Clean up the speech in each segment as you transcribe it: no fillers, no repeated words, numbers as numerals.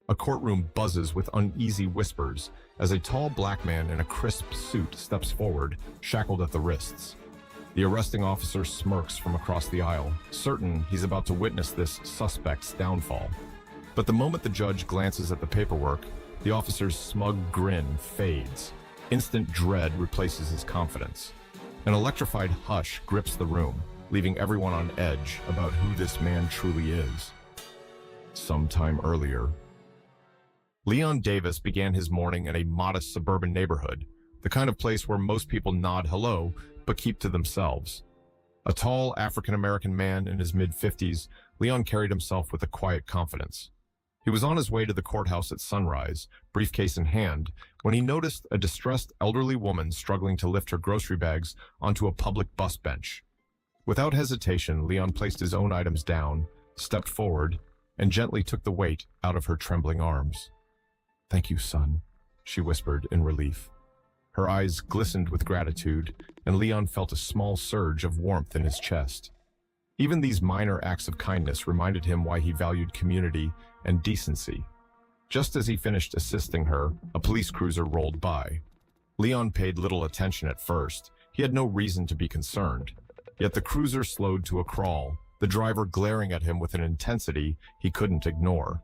A courtroom buzzes with uneasy whispers as a tall black man in a crisp suit steps forward, shackled at the wrists. The arresting officer smirks from across the aisle, certain he's about to witness this suspect's downfall. But the moment the judge glances at the paperwork, the officer's smug grin fades. Instant dread replaces his confidence. An electrified hush grips the room, leaving everyone on edge about who this man truly is. Sometime earlier, Leon Davis began his morning in a modest suburban neighborhood, the kind of place where most people nod hello but keep to themselves. A tall African-American man in his mid-50s, Leon carried himself with a quiet confidence. He was on his way to the courthouse at sunrise, briefcase in hand, when he noticed a distressed elderly woman struggling to lift her grocery bags onto a public bus bench. Without hesitation, Leon placed his own items down, stepped forward, and gently took the weight out of her trembling arms. "Thank you, son," she whispered in relief. Her eyes glistened with gratitude, and Leon felt a small surge of warmth in his chest. Even these minor acts of kindness reminded him why he valued community and decency. Just as he finished assisting her, a police cruiser rolled by. Leon paid little attention at first. He had no reason to be concerned. Yet the cruiser slowed to a crawl, the driver glaring at him with an intensity he couldn't ignore.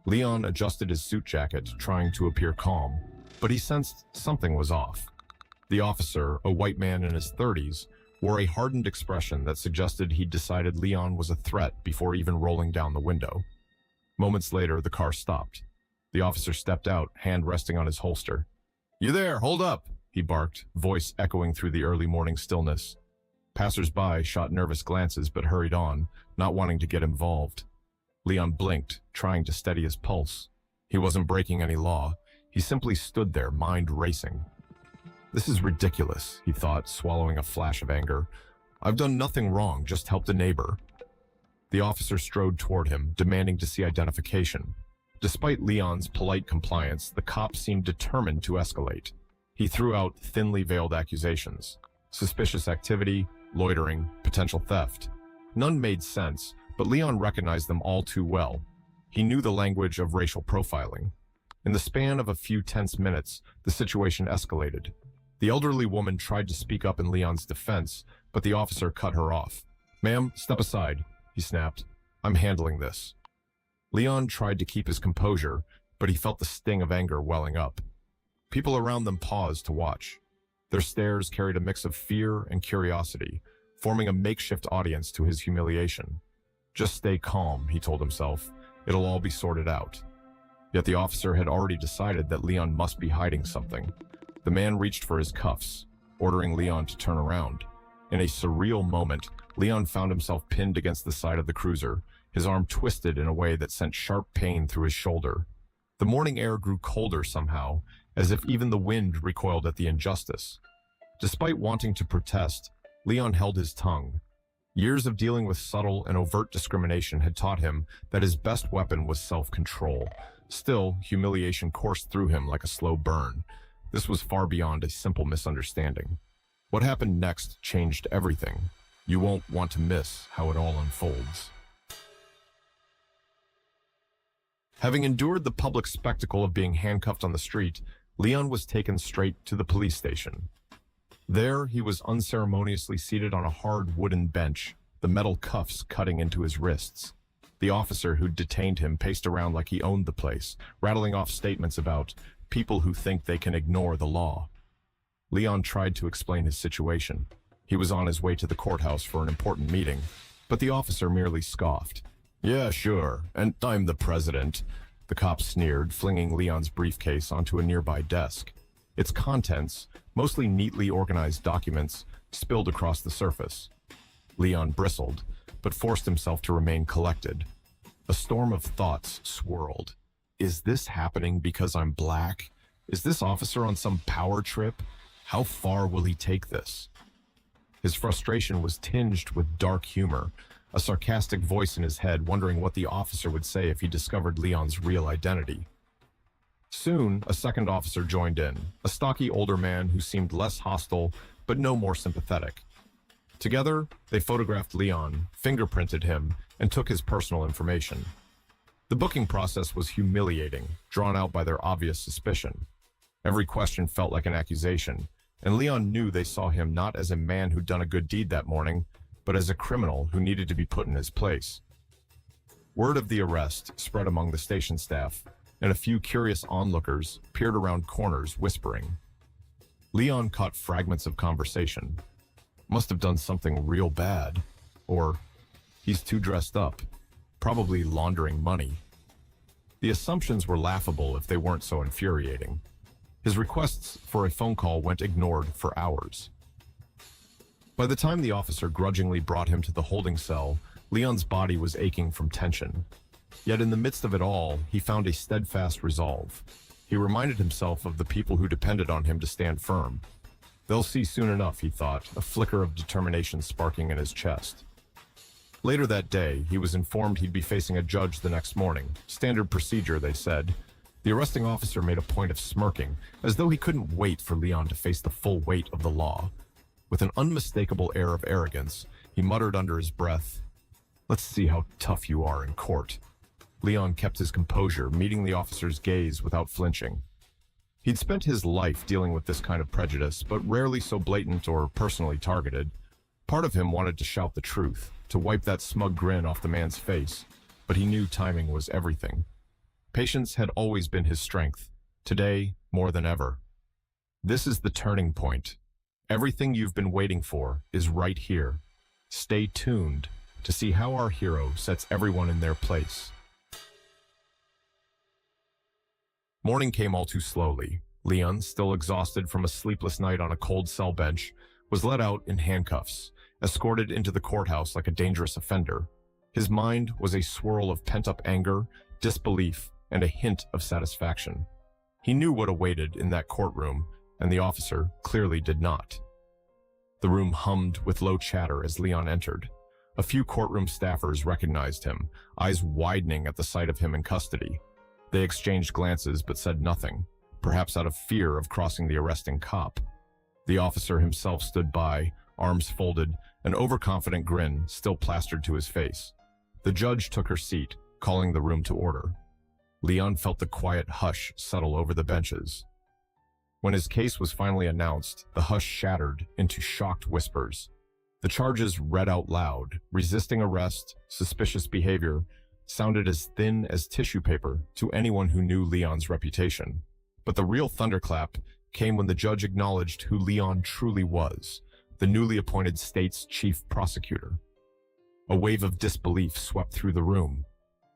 Leon adjusted his suit jacket, trying to appear calm, but he sensed something was off. The officer, a white man in his 30s, wore a hardened expression that suggested he'd decided Leon was a threat before even rolling down the window. Moments later, the car stopped. The officer stepped out, hand resting on his holster. "You there, hold up," he barked, voice echoing through the early morning stillness. Passers-by shot nervous glances but hurried on, not wanting to get involved. Leon blinked, trying to steady his pulse. He wasn't breaking any law. He simply stood there, mind racing. "This is ridiculous," he thought, swallowing a flash of anger. "I've done nothing wrong, just helped a neighbor." The officer strode toward him, demanding to see identification. Despite Leon's polite compliance, the cop seemed determined to escalate. He threw out thinly veiled accusations. Suspicious activity, loitering, potential theft. None made sense, but Leon recognized them all too well. He knew the language of racial profiling. In the span of a few tense minutes, the situation escalated. The elderly woman tried to speak up in Leon's defense, but the officer cut her off. "Ma'am, step aside," he snapped. "I'm handling this." Leon tried to keep his composure, but he felt the sting of anger welling up. People around them paused to watch. Their stares carried a mix of fear and curiosity, forming a makeshift audience to his humiliation. "Just stay calm," he told himself. "It'll all be sorted out." Yet the officer had already decided that Leon must be hiding something. The man reached for his cuffs, ordering Leon to turn around. In a surreal moment, Leon found himself pinned against the side of the cruiser, his arm twisted in a way that sent sharp pain through his shoulder. The morning air grew colder somehow, as if even the wind recoiled at the injustice. Despite wanting to protest, Leon held his tongue. Years of dealing with subtle and overt discrimination had taught him that his best weapon was self-control. Still, humiliation coursed through him like a slow burn. This was far beyond a simple misunderstanding. What happened next changed everything. You won't want to miss how it all unfolds. Having endured the public spectacle of being handcuffed on the street, Leon was taken straight to the police station. There, he was unceremoniously seated on a hard wooden bench, the metal cuffs cutting into his wrists. The officer who detained him paced around like he owned the place, rattling off statements about people who think they can ignore the law. Leon tried to explain his situation. He was on his way to the courthouse for an important meeting, but the officer merely scoffed. "Yeah, sure, and I'm the president," the cop sneered, flinging Leon's briefcase onto a nearby desk. Its contents, mostly neatly organized documents, spilled across the surface. Leon bristled, but forced himself to remain collected. A storm of thoughts swirled. Is this happening because I'm black? Is this officer on some power trip? How far will he take this? His frustration was tinged with dark humor, a sarcastic voice in his head wondering what the officer would say if he discovered Leon's real identity. Soon, a second officer joined in, a stocky older man who seemed less hostile but no more sympathetic. Together, they photographed Leon, fingerprinted him, and took his personal information. The booking process was humiliating, drawn out by their obvious suspicion. Every question felt like an accusation, and Leon knew they saw him not as a man who'd done a good deed that morning, but as a criminal who needed to be put in his place. Word of the arrest spread among the station staff, and a few curious onlookers peered around corners whispering. Leon caught fragments of conversation. Must have done something real bad. Or, he's too dressed up. Probably laundering money. The assumptions were laughable if they weren't so infuriating. His requests for a phone call went ignored for hours. By the time the officer grudgingly brought him to the holding cell, Leon's body was aching from tension. Yet in the midst of it all, he found a steadfast resolve. He reminded himself of the people who depended on him to stand firm. They'll see soon enough, he thought, a flicker of determination sparking in his chest. Later that day, he was informed he'd be facing a judge the next morning. Standard procedure, they said. The arresting officer made a point of smirking, as though he couldn't wait for Leon to face the full weight of the law. With an unmistakable air of arrogance, he muttered under his breath, "Let's see how tough you are in court." Leon kept his composure, meeting the officer's gaze without flinching. He'd spent his life dealing with this kind of prejudice, but rarely so blatant or personally targeted. Part of him wanted to shout the truth, to wipe that smug grin off the man's face, but he knew timing was everything. Patience had always been his strength, today more than ever. This is the turning point. Everything you've been waiting for is right here. Stay tuned to see how our hero sets everyone in their place. Morning came all too slowly. Leon, still exhausted from a sleepless night on a cold cell bench, was let out in handcuffs, escorted into the courthouse like a dangerous offender. His mind was a swirl of pent-up anger, disbelief, and a hint of satisfaction. He knew what awaited in that courtroom, and the officer clearly did not. The room hummed with low chatter as Leon entered. A few courtroom staffers recognized him, eyes widening at the sight of him in custody. They exchanged glances but said nothing, perhaps out of fear of crossing the arresting cop. The officer himself stood by, arms folded, an overconfident grin still plastered to his face. The judge took her seat, calling the room to order. Leon felt the quiet hush settle over the benches. When his case was finally announced, the hush shattered into shocked whispers. The charges read out loud, resisting arrest, suspicious behavior, sounded as thin as tissue paper to anyone who knew Leon's reputation. But the real thunderclap came when the judge acknowledged who Leon truly was, the newly appointed state's chief prosecutor. A wave of disbelief swept through the room.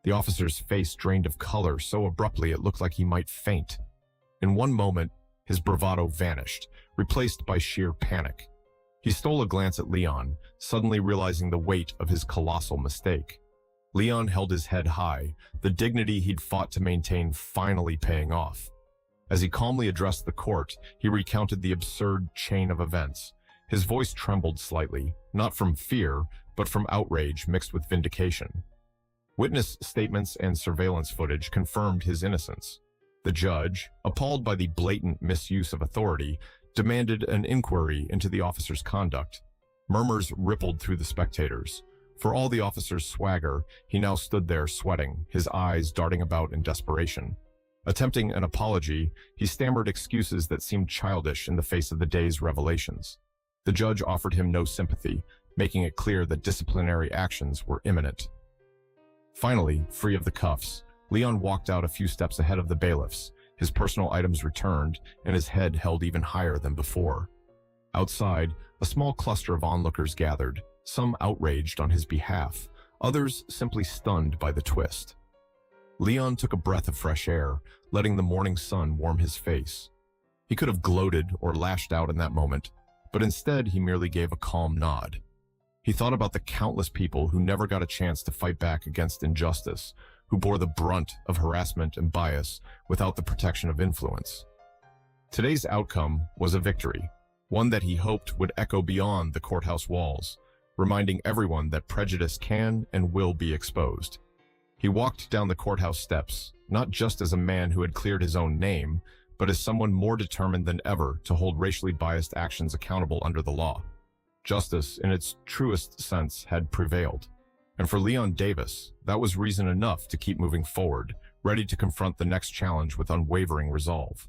The officer's face drained of color so abruptly it looked like he might faint. In one moment, his bravado vanished, replaced by sheer panic. He stole a glance at Leon, suddenly realizing the weight of his colossal mistake. Leon held his head high, the dignity he'd fought to maintain finally paying off. As he calmly addressed the court, he recounted the absurd chain of events. His voice trembled slightly, not from fear, but from outrage mixed with vindication. Witness statements and surveillance footage confirmed his innocence. The judge, appalled by the blatant misuse of authority, demanded an inquiry into the officer's conduct. Murmurs rippled through the spectators. For all the officer's swagger, he now stood there sweating, his eyes darting about in desperation. Attempting an apology, he stammered excuses that seemed childish in the face of the day's revelations. The judge offered him no sympathy, making it clear that disciplinary actions were imminent. Finally, free of the cuffs, Leon walked out a few steps ahead of the bailiffs, his personal items returned, and his head held even higher than before. Outside, a small cluster of onlookers gathered, some outraged on his behalf, others simply stunned by the twist. Leon took a breath of fresh air, letting the morning sun warm his face. He could have gloated or lashed out in that moment, but instead he merely gave a calm nod. He thought about the countless people who never got a chance to fight back against injustice, who bore the brunt of harassment and bias without the protection of influence. Today's outcome was a victory, one that he hoped would echo beyond the courthouse walls, reminding everyone that prejudice can and will be exposed. He walked down the courthouse steps, not just as a man who had cleared his own name, but as someone more determined than ever to hold racially biased actions accountable under the law. Justice, in its truest sense, had prevailed. And for Leon Davis, that was reason enough to keep moving forward, ready to confront the next challenge with unwavering resolve.